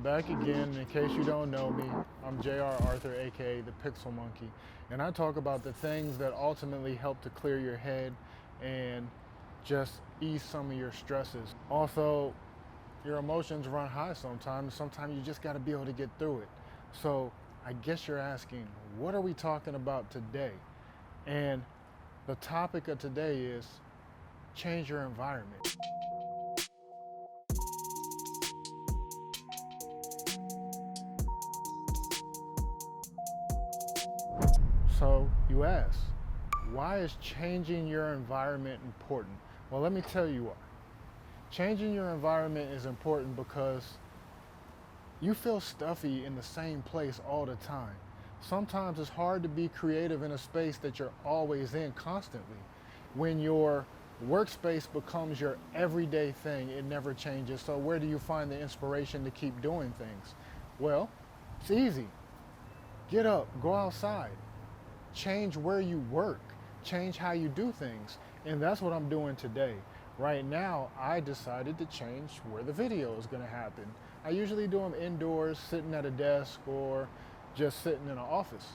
back again. In case you don't know me, I'm J.R. Arthur, aka the Pixel Monkey, and I talk about the things that ultimately help to clear your head and just ease some of your stresses. Also, your emotions run high sometimes. Sometimes you just got to be able to get through it. So I guess you're asking, what are we talking about today? And the topic of today is change your environment. So you ask, why is changing your environment important? Well, let me tell you why. Changing your environment is important because you feel stuffy in the same place all the time. Sometimes it's hard to be creative in a space that you're always in constantly. When your workspace becomes your everyday thing, it never changes. So where do you find the inspiration to keep doing things? Well, it's easy. Get up, go outside. Change where you work, change how you do things. And that's what I'm doing today. Right now, I decided to change where the video is gonna happen. I usually do them indoors, sitting at a desk or just sitting in an office.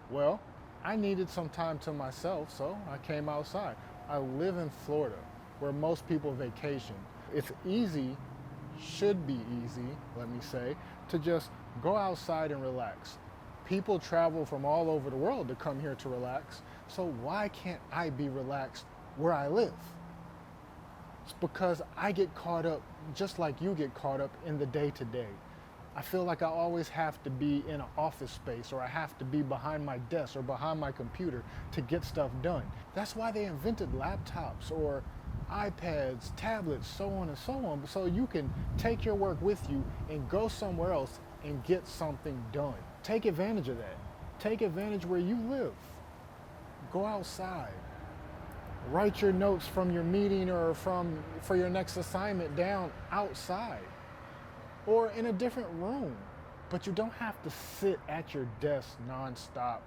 Well, I needed some time to myself, so I came outside. I live in Florida, where most people vacation. It's easy, should be easy, let me say, to just go outside and relax. People travel from all over the world to come here to relax, so why can't I be relaxed where I live? It's because I get caught up, just like you get caught up in the day-to-day. I feel like I always have to be in an office space, or I have to be behind my desk or behind my computer to get stuff done. That's why they invented laptops or iPads, tablets, so on and so on, so you can take your work with you and go somewhere else and get something done. Take advantage of that. Take advantage where you live. Go outside. Write your notes from your meeting or for your next assignment down outside or in a different room. But you don't have to sit at your desk nonstop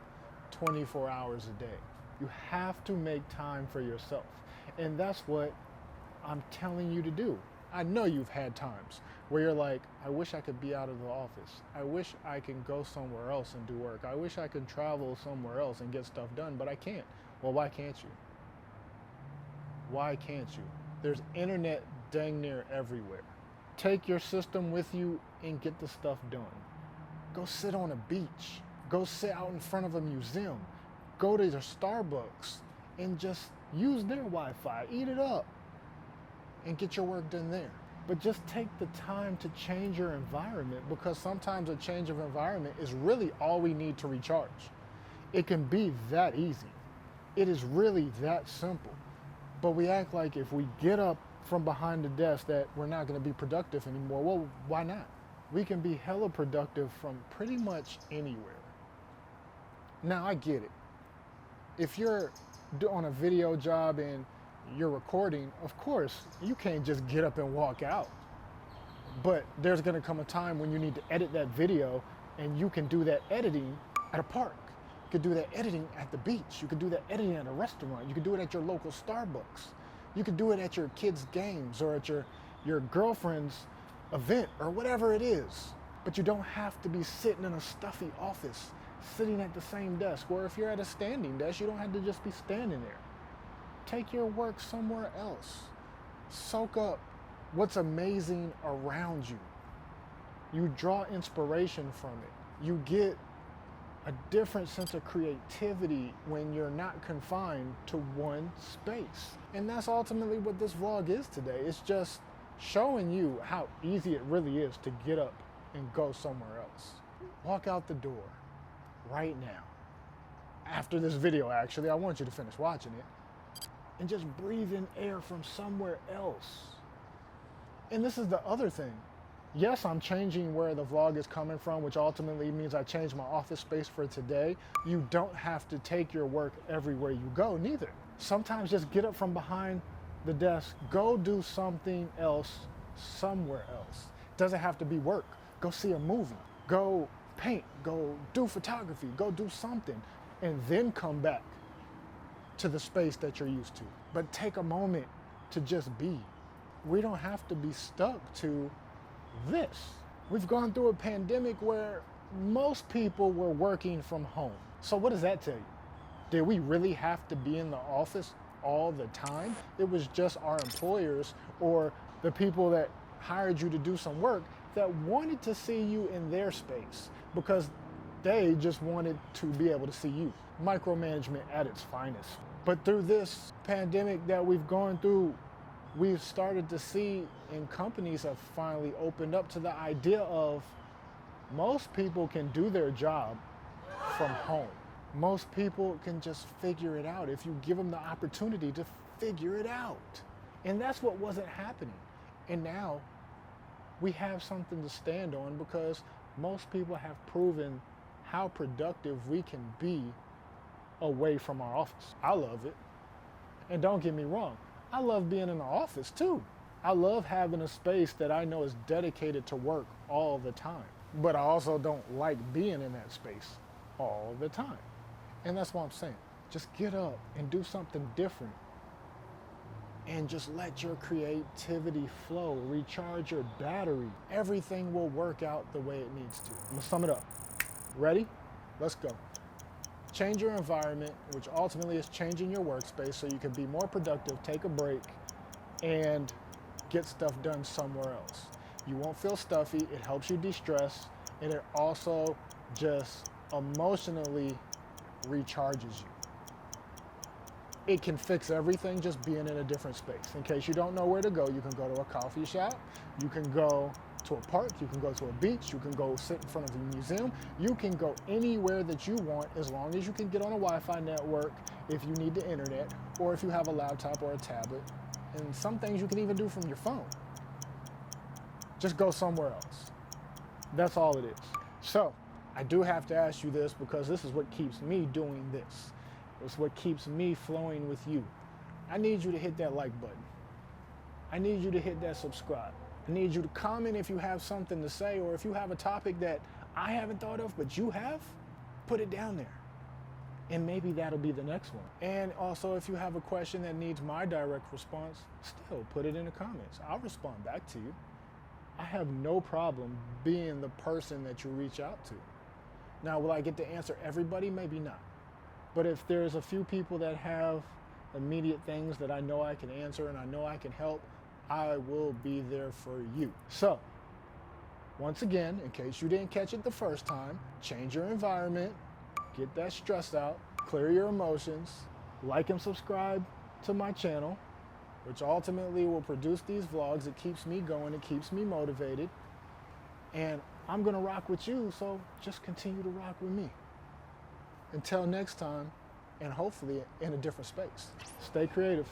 24 hours a day. You have to make time for yourself. And that's what I'm telling you to do. I know you've had times where you're like, I wish I could be out of the office. I wish I can go somewhere else and do work. I wish I could travel somewhere else and get stuff done, but I can't. Well, why can't you? Why can't you? There's internet dang near everywhere. Take your system with you and get the stuff done. Go sit on a beach. Go sit out in front of a museum. Go to your Starbucks and just use their Wi-Fi. Eat it up and get your work done there. But just take the time to change your environment, because sometimes a change of environment is really all we need to recharge. It can be that easy. It is really that simple. But we act like if we get up from behind the desk that we're not going to be productive anymore. Well, why not? We can be hella productive from pretty much anywhere. Now, I get it. If you're on a video job and you're recording, of course, you can't just get up and walk out. But there's gonna come a time when you need to edit that video, and you can do that editing at a park. You could do that editing at the beach. You could do that editing at a restaurant. You could do it at your local Starbucks. You could do it at your kids' games or at your girlfriend's event or whatever it is. But you don't have to be sitting in a stuffy office, sitting at the same desk. Or if you're at a standing desk, you don't have to just be standing there. Take your work somewhere else. Soak up what's amazing around you. You draw inspiration from it. You get a different sense of creativity when you're not confined to one space. And that's ultimately what this vlog is today. It's just showing you how easy it really is to get up and go somewhere else. Walk out the door right now. After this video, actually, I want you to finish watching it. And just breathe in air from somewhere else. And this is the other thing. Yes, I'm changing where the vlog is coming from, which ultimately means I changed my office space for today. You don't have to take your work everywhere you go, neither. Sometimes just get up from behind the desk, go do something else somewhere else. Doesn't have to be work. Go see a movie, go paint, go do photography, go do something, and then come back to the space that you're used to. But take a moment to just be. We don't have to be stuck to this. We've gone through a pandemic where most people were working from home. So what does that tell you? Did we really have to be in the office all the time? It was just our employers or the people that hired you to do some work that wanted to see you in their space because they just wanted to be able to see you. Micromanagement at its finest. But through this pandemic that we've gone through, we've started to see, and companies have finally opened up to the idea of most people can do their job from home. Most people can just figure it out if you give them the opportunity to figure it out. And that's what wasn't happening. And now we have something to stand on because most people have proven how productive we can be away from our office. I love it. And don't get me wrong, I love being in the office too. I love having a space that I know is dedicated to work all the time. But I also don't like being in that space all the time. And that's what I'm saying. Just get up and do something different. And just let your creativity flow. Recharge your battery. Everything will work out the way it needs to. I'm gonna sum it up. Ready? Let's go. Change your environment, which ultimately is changing your workspace so you can be more productive, take a break, and get stuff done somewhere else. You won't feel stuffy, it helps you de-stress, and it also just emotionally recharges you. It can fix everything just being in a different space. In case you don't know where to go, you can go to a coffee shop, you can go to a park, you can go to a beach, you can go sit in front of a museum, you can go anywhere that you want as long as you can get on a Wi-Fi network if you need the internet, or if you have a laptop or a tablet. And some things you can even do from your phone. Just go somewhere else. That's all it is. So, I do have to ask you this because this is what keeps me doing this. It's what keeps me flowing with you. I need you to hit that like button. I need you to hit that subscribe. I need you to comment if you have something to say, or if you have a topic that I haven't thought of, but you have, put it down there. And maybe that'll be the next one. And also, if you have a question that needs my direct response, still put it in the comments. I'll respond back to you. I have no problem being the person that you reach out to. Now, will I get to answer everybody? Maybe not. But if there's a few people that have immediate things that I know I can answer and I know I can help, I will be there for you. So, once again, in case you didn't catch it the first time, change your environment, get that stress out, clear your emotions, like and subscribe to my channel, which ultimately will produce these vlogs. It keeps me going, it keeps me motivated, and I'm gonna rock with you, so just continue to rock with me. Until next time, and hopefully in a different space. Stay creative.